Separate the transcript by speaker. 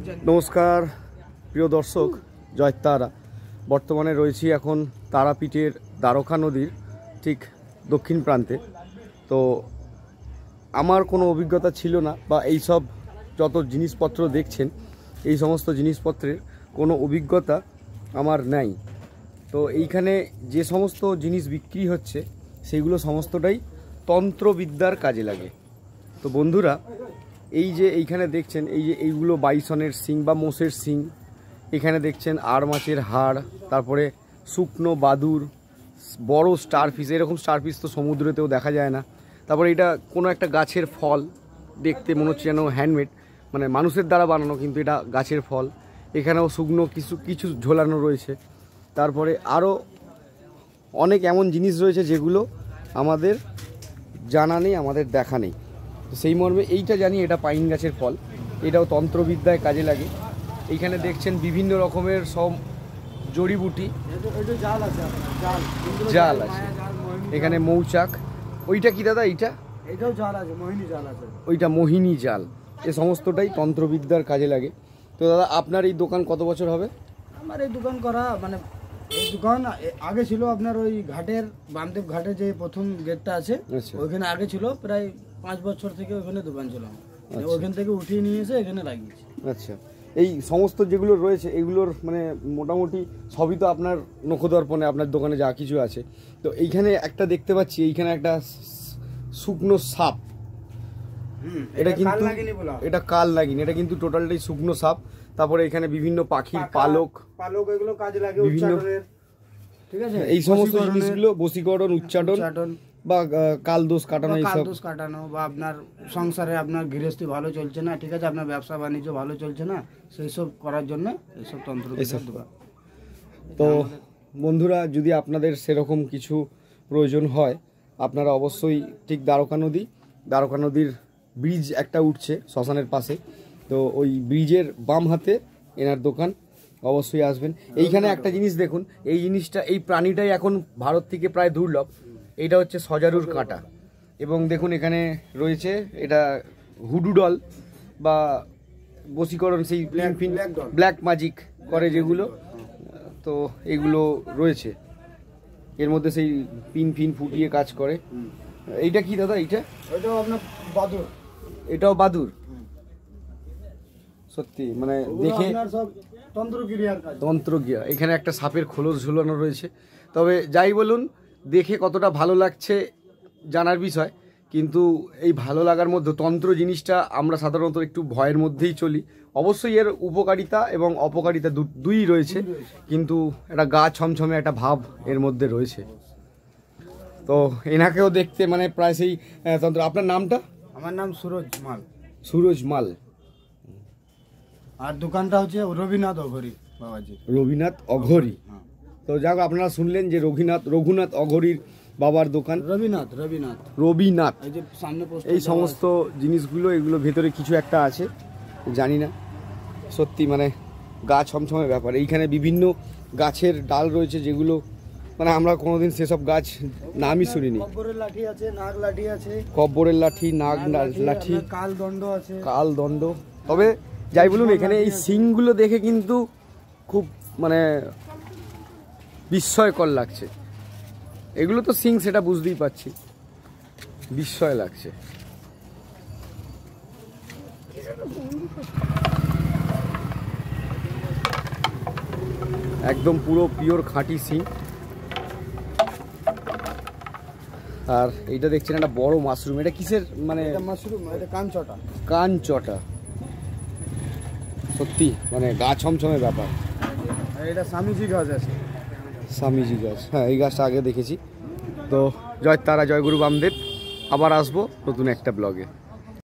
Speaker 1: নমস্কার প্রিয় দর্শক, জয় তারা। বর্তমানে রয়েছি এখন তারাপীঠের দ্বারকা নদীর ঠিক দক্ষিণ প্রান্তে। তো আমার কোনো অভিজ্ঞতা ছিল না, বা এই সব যত জিনিসপত্র দেখছেন এই সমস্ত জিনিসপত্রের কোনো অভিজ্ঞতা আমার নাই। তো এইখানে যে সমস্ত জিনিস বিক্রি হচ্ছে সেইগুলো সমস্তটাই তন্ত্রবিদ্যার কাজে লাগে। তো বন্ধুরা, এই যে এইখানে দেখছেন, এই যে এইগুলো বাইসনের শিং বা মোষের শিং, এখানে দেখছেন আর মাছের হাড়, তারপরে শুকনো বাদুর, বড় স্টার ফিশ। এরকম স্টার ফিশ তো সমুদ্রেতেও দেখা যায় না। তারপরে এটা কোনো একটা গাছের ফল, দেখতে মনে হচ্ছে যেন হ্যান্ডমেড, মানে মানুষের দ্বারা বানানো, কিন্তু এটা গাছের ফল। এখানেও শুকনো কিছু কিছু ঝোলানো রয়েছে। তারপরে আরও অনেক এমন জিনিস রয়েছে যেগুলো আমাদের জানা নেই, আমাদের দেখা নেই। তো সেই মর্মে এইটা জানি এটা পাইন গাছের ফল, এটাও তন্ত্রবিদ্যায় কাজে লাগে। এইখানে দেখছেন বিভিন্ন রকমের সব জড়িবুটি, জাল আছে এখানে, মৌচাক। ওইটা কি দাদা? এইটাও জাল আছে, মোহিনী জাল আছে, ওইটা মোহিনী জাল। এ সমস্তটাই তন্ত্রবিদ্যার কাজে লাগে। তো দাদা, আপনার এই দোকান কত বছর হবে?
Speaker 2: আমার এই দোকান করা, মানে এই দোকান আগে ছিল আপনার ওই ঘাটের, বামদেব ঘাটে যে প্রথম গেটটা আছে ওইখানে আগে ছিল, প্রায় 5 বছর থেকে ওখানে দোকান ছিল। ওইখান থেকে উঠিয়ে নিয়ে এসে এখানে লাগিয়েছি।
Speaker 1: আচ্ছা, এই সমস্ত যেগুলো রয়েছে এগুলোর মানে মোটামুটি সবই তো আপনার নখদর্পণে, আপনার দোকানে যা কিছু আছে। তো এইখানে একটা দেখতে পাচ্ছি, এইখানে একটা শুকনো সাপ, এটা কিন্তু এটা কাল লাগিনি, এটা কিন্তু টোটালটাই শুকনো সাপ। তারপরে এখানে বিভিন্ন পাখির পালক
Speaker 2: এগুলো কাজে লাগে, ঠিক আছে।
Speaker 1: এই সমস্ত জিনিসগুলো বশীকরণ, উচ্চাটন বা কাল দোষ কাটানো,
Speaker 2: বা আপনার সংসারে আপনার গৃহস্থী ভালো চলছে না, ঠিক আছে, আপনার ব্যবসা বাণিজ্য ভালো চলছে না, সেই সব করার জন্য এইসব তন্ত্র।
Speaker 1: তো বন্ধুরা, যদি আপনাদের সেরকম কিছু প্রয়োজন হয়, আপনারা অবশ্যই ঠিক দ্বারকা নদীর ব্রিজ একটা উঠছে শ্মশানের পাশে, তো ওই ব্রিজের বাম হাতে এনার দোকান, অবশ্যই আসবেন। এইখানে একটা জিনিস দেখুন, এই জিনিসটা, এই প্রাণীটাই এখন ভারত থেকে প্রায় দুর্লভ। এটা হচ্ছে সজারুর কাঁটা, এবং দেখুন এখানে রয়েছে এটা হুডুডল বা বশীকরণ, সেই ব্ল্যাক ম্যাজিক করে যেগুলো, তো এগুলো রয়েছে এর মধ্যে, সেই পিন ফুটিয়ে কাজ করে। এইটা কি দাদা?
Speaker 2: এটাও আপনার বাদুর।
Speaker 1: এটাও বাদুর? সত্যি মানে দেখে তন্ত্রক্রিয়া। এখানে একটা সাপের খোলস ঝুলানো রয়েছে। তবে যাই বলুন, দেখে কতটা ভালো লাগছে জানার বিষয়, কিন্তু এই ভালো লাগার মধ্যে তন্ত্র জিনিসটা আমরা সাধারণত একটু ভয়ের মধ্যেই চলি। অবশ্যই এর উপকারিতা এবং অপকারিতা দুই রয়েছে, কিন্তু একটা গা ছমছমে একটা ভাব এর মধ্যে রয়েছে। তো এনাকেও দেখতে মানে প্রায় সেই তন্ত্র। আপনার নামটা?
Speaker 2: আমার নাম সুরজ মাল।
Speaker 1: সুরজ মাল।
Speaker 2: আর দোকানটা হচ্ছে রবিনাথ অঘরি বাবাজি।
Speaker 1: রবিনাথ অঘরি। তো যাক, আপনারা শুনলেন যে রঘুনাথ অঘরির বাবার দোকান। রবিনাথ। এই সমস্ত জিনিসগুলো, এগুলো ভেতরে কিছু একটা আছে জানি না, সত্যি মানে গা ছমছমে ব্যাপার। এইখানে বিভিন্ন গাছের ডাল রয়েছে যেগুলো মানে আমরা কোনোদিন সেসব গাছ নামই শুনিনি।
Speaker 2: কব্বরের লাঠি আছে, নাগ লাঠি আছে,
Speaker 1: কব্বরের লাঠি, নাগ লাঠি,
Speaker 2: কালদণ্ড আছে,
Speaker 1: কালদণ্ড। তবে যাই বলুন, এখানে এই শিংগুলো দেখে কিন্তু খুব মানে বিস্ময়কর লাগছে। এগুলো তো শিং, সেটা বুঝতেই পারছি, বিস্ময় লাগছে। একদম পুরো পিওর খাঁটি শিং। আর এইটা দেখছেন একটা বড় মাশরুম। এটা কিসের মানে?
Speaker 2: মাশরুম, এটা
Speaker 1: কানচটা। সত্যি মানে গা ছমছমে ব্যাপার।
Speaker 2: এটা স্বামীজি গাছ আছে।
Speaker 1: স্বামীজি গাছ, হ্যাঁ, এই গাছটা আগে দেখেছি। তো জয় তারা, জয় গুরু বামদেব। আবার আসবো নতুন একটা ব্লগে।